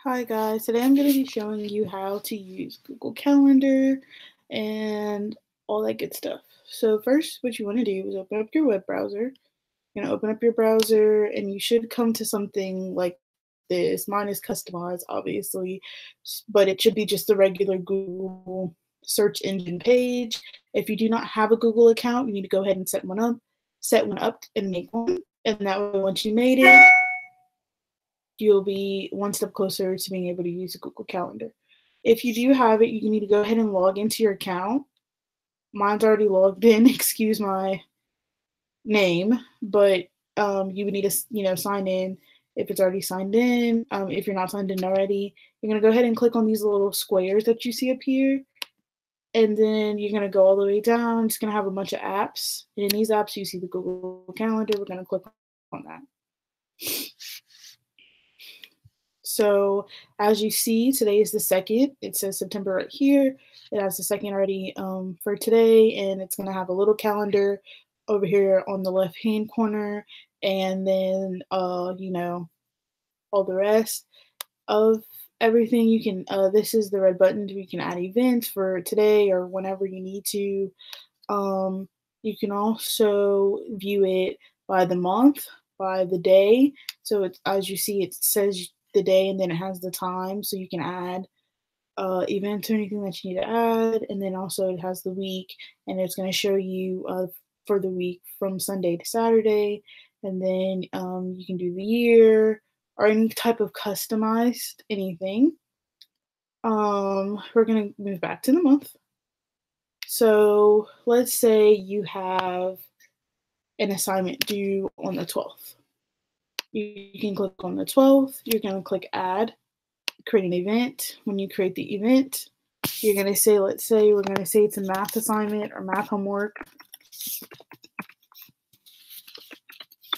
Hi guys, today I'm going to be showing you how to use Google Calendar and all that good stuff. So first, what you want to do is open up your web browser. You're going to open up your browser and you should come to something like this. Mine is customized, obviously, but it should be just the regular Google search engine page. If you do not have a Google account, you need to go ahead and set one up and make one. And that way, once you made it, you'll be one step closer to being able to use a Google Calendar. If you do have it, you need to go ahead and log into your account. Mine's already logged in, excuse my name, but you would need to, sign in if it's already signed in. If you're not signed in already, you're going to go ahead and click on these little squares that you see up here. And then you're going to go all the way down. It's going to have a bunch of apps. And in these apps, you see the Google Calendar. We're going to click on that. So as you see, today is the 2nd. It says September right here. It has the 2nd already for today, and it's going to have a little calendar over here on the left-hand corner, and then, all the rest of everything. You can, this is the red button. You can add events for today or whenever you need to. You can also view it by the month, by the day. So it's, as you see, it says the day and then it has the time, so you can add events or anything that you need to add. And then also it has the week, and it's going to show you for the week from Sunday to Saturday. And then you can do the year or any type of customized anything. We're going to move back to the month. So let's say you have an assignment due on the 12th. You can click on the 12th. You're going to click add, create an event. When you create the event, you're going to say, let's say we're going to say it's a math assignment or math homework,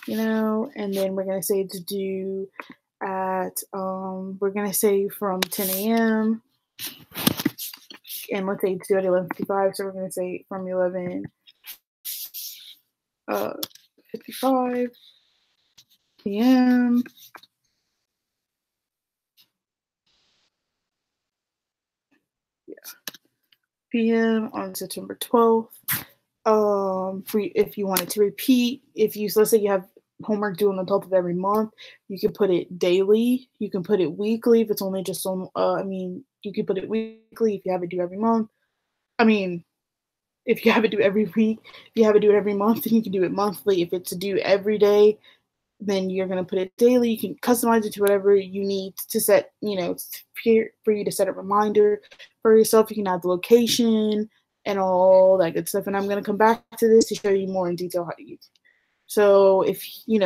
and then we're going to say it's due at, we're going to say from 10 a.m. and let's say it's due at 11:55, so we're going to say from 11:55 p.m. p.m. on September 12th. If you wanted to repeat, let's say you have homework due on the 12th of every month, you can put it daily. You can put it weekly if it's only just on. You can put it weekly if you have it due every month. If you have it due every week, if you have it due every month, then you can do it monthly. If it's due every day, then you're going to put it daily. You can customize it to whatever you need to set, for you to set a reminder for yourself. You can add the location and all that good stuff. And I'm going to come back to this to show you more in detail how to use it. So if, you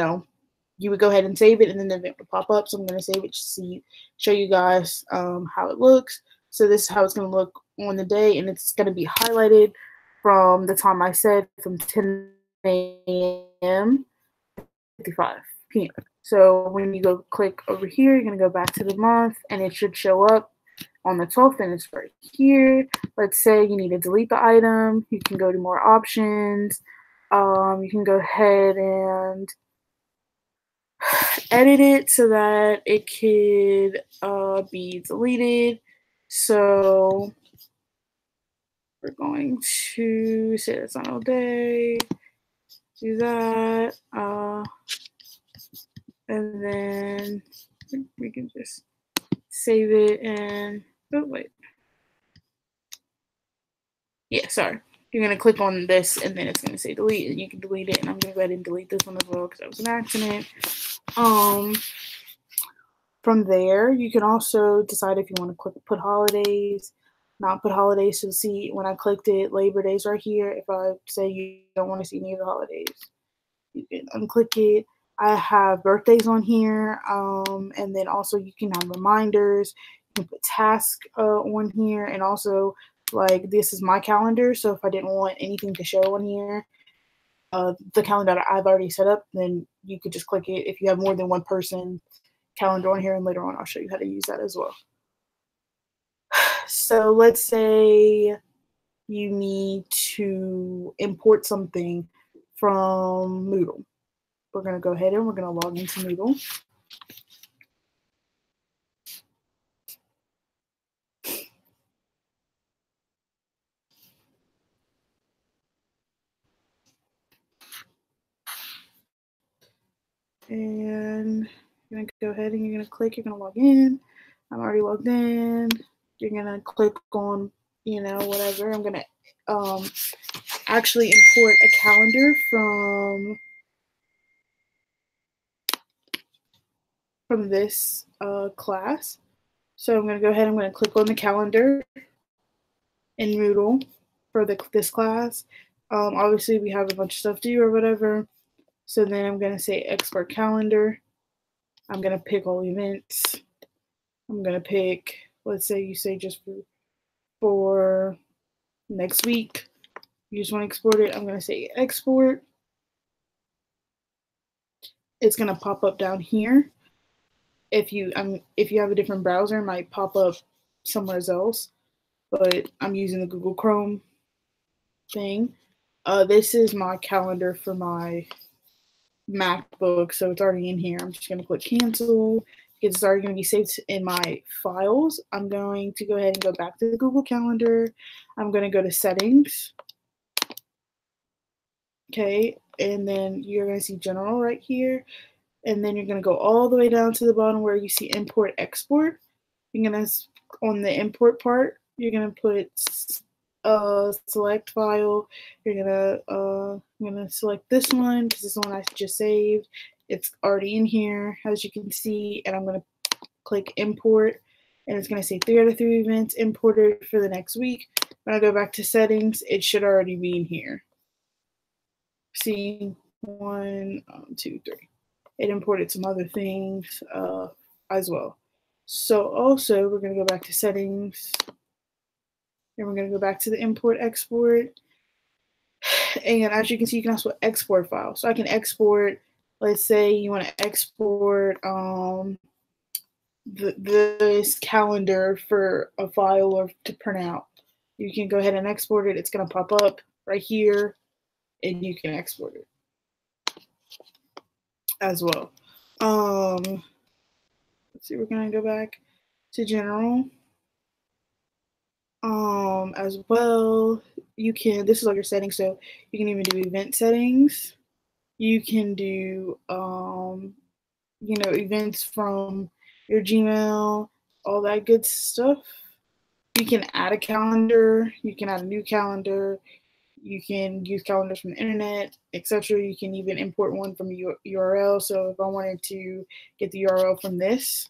would go ahead and save it, and then the event will pop up. So I'm going to save it to show you guys how it looks. So this is how it's going to look on the day, and it's going to be highlighted from the time I said, from 10 a.m. 55 p.m. So when you go click over here, you're going to go back to the month, and it should show up on the 12th, and it's right here. Let's say you need to delete the item. You can go to more options. You can go ahead and edit it so that it could be deleted. So we're going to say that's on all day. Do that. And then we can just save it and, oh wait. Yeah, sorry. You're going to click on this and then it's going to say delete, and you can delete it. And I'm going to go ahead and delete this one as well because that was an accident. From there, you can also decide if you want to put holidays, not put holidays. So see, when I clicked it, Labor Day's right here. If I say you don't want to see any of the holidays, you can unclick it. I have birthdays on here, and then also you can have reminders. You can put tasks on here, and also, like, this is my calendar. So if I didn't want anything to show on here, the calendar that I've already set up, then you could just click it. If you have more than one person calendar on here, and later on I'll show you how to use that as well. So let's say you need to import something from Moodle. We're going to go ahead and we're going to log into Moodle. And you're gonna go ahead and you're gonna click, you're gonna log in. I'm already logged in. You're gonna click on, whatever. I'm gonna actually import a calendar from this class. So I'm gonna go ahead, I'm gonna click on the calendar in Moodle for this class. Obviously we have a bunch of stuff to do or whatever. So then I'm gonna say export calendar. I'm gonna pick all events. I'm gonna pick, let's say you say just for next week. You just want to export it. I'm gonna say export. It's gonna pop up down here. If you have a different browser, it might pop up somewhere else. But I'm using the Google Chrome thing. This is my calendar for my MacBook, so it's already in here. I'm just gonna click cancel. It's already going to be saved in my files. I'm going to go ahead and go back to the Google Calendar. I'm going to go to settings. Okay, and then you're going to see general right here. And then you're going to go all the way down to the bottom where you see import export. You're going to, on the import part, you're going to put select file. You're I'm going to select this one because this one I just saved. It's already in here, as you can see, and I'm going to click import, and it's going to say 3 out of 3 events imported for the next week. When I go back to settings, it should already be in here. See, 1, 2, 3. It imported some other things as well. So also, we're going to go back to settings, and we're going to go back to the import export. And as you can see, you can also export files. So I can export, let's say you want to export this calendar for a file or to print out. You can go ahead and export it. It's going to pop up right here, and you can export it as well. Let's see, we're going to go back to general. As well, you can, this is all your settings, so you can even do event settings. You can do, events from your Gmail, all that good stuff. You can add a calendar, you can add a new calendar, you can use calendars from the internet, etc. You can even import one from your URL. So if I wanted to get the URL from this,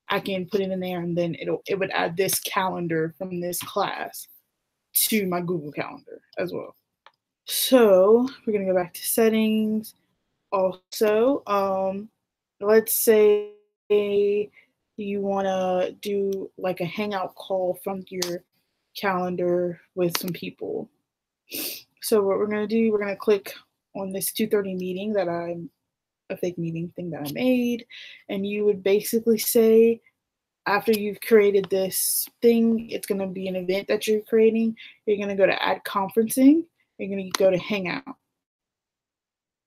I can put it in there, and then it would add this calendar from this class to my Google Calendar as well. So we're gonna go back to settings. Also, let's say you want to do like a hangout call from your calendar with some people. So what we're going to do, we're going to click on this 2:30 meeting a fake meeting thing that I made. And you would basically say, after you've created this thing, it's going to be an event that you're creating. You're going to go to add conferencing. You're going to go to hangout.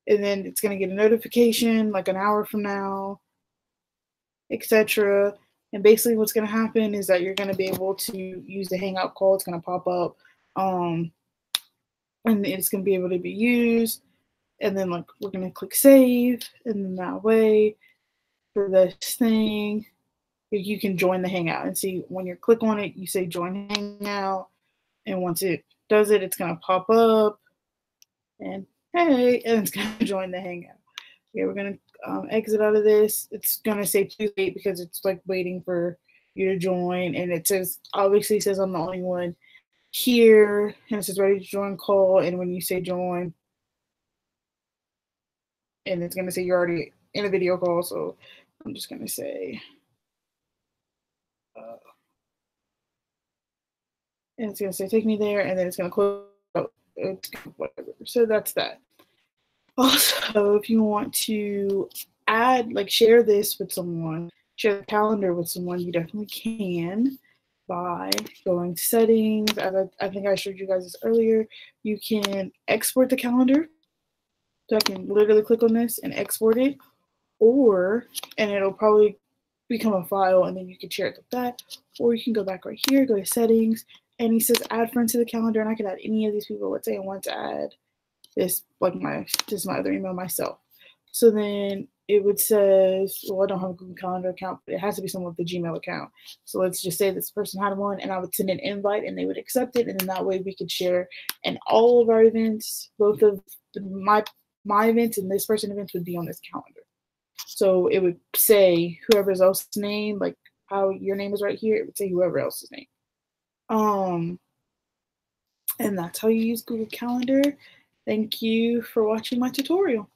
And then it's going to get a notification like an hour from now, etc. And basically what's going to happen is that you're going to be able to use the hangout call. It's going to pop up, and it's going to be able to be used. And then like we're going to click save, and then that way for this thing, you can join the hangout. And see, when you click on it, you say join hangout, and once it does it, it's going to pop up, and hey, and it's going to join the hangout. Okay, we're going to exit out of this. It's going to say please wait because it's like waiting for you to join. And it says, obviously says I'm the only one here. And it says ready to join call. And when you say join, and it's going to say you're already in a video call. So I'm just going to say, and it's going to say take me there. And then it's going to close. It's whatever. So that's that. Also, if you want to add, like share this with someone, share the calendar with someone, you definitely can by going to settings. I think I showed you guys this earlier. You can export the calendar. So I can literally click on this and export it, and it'll probably become a file, and then you can share it with that. Or you can go back right here, go to settings, and it says add friends to the calendar, and I can add any of these people. Let's say I want to add this is my other email myself. So then it would say, well, I don't have a Google Calendar account, but it has to be someone with the Gmail account. So let's just say this person had one, and I would send an invite, and they would accept it, and then that way we could share. And all of our events, both of my events and this person events, would be on this calendar. So it would say whoever else's name, like how your name is right here, it would say whoever else's name. And that's how you use Google Calendar. Thank you for watching my tutorial.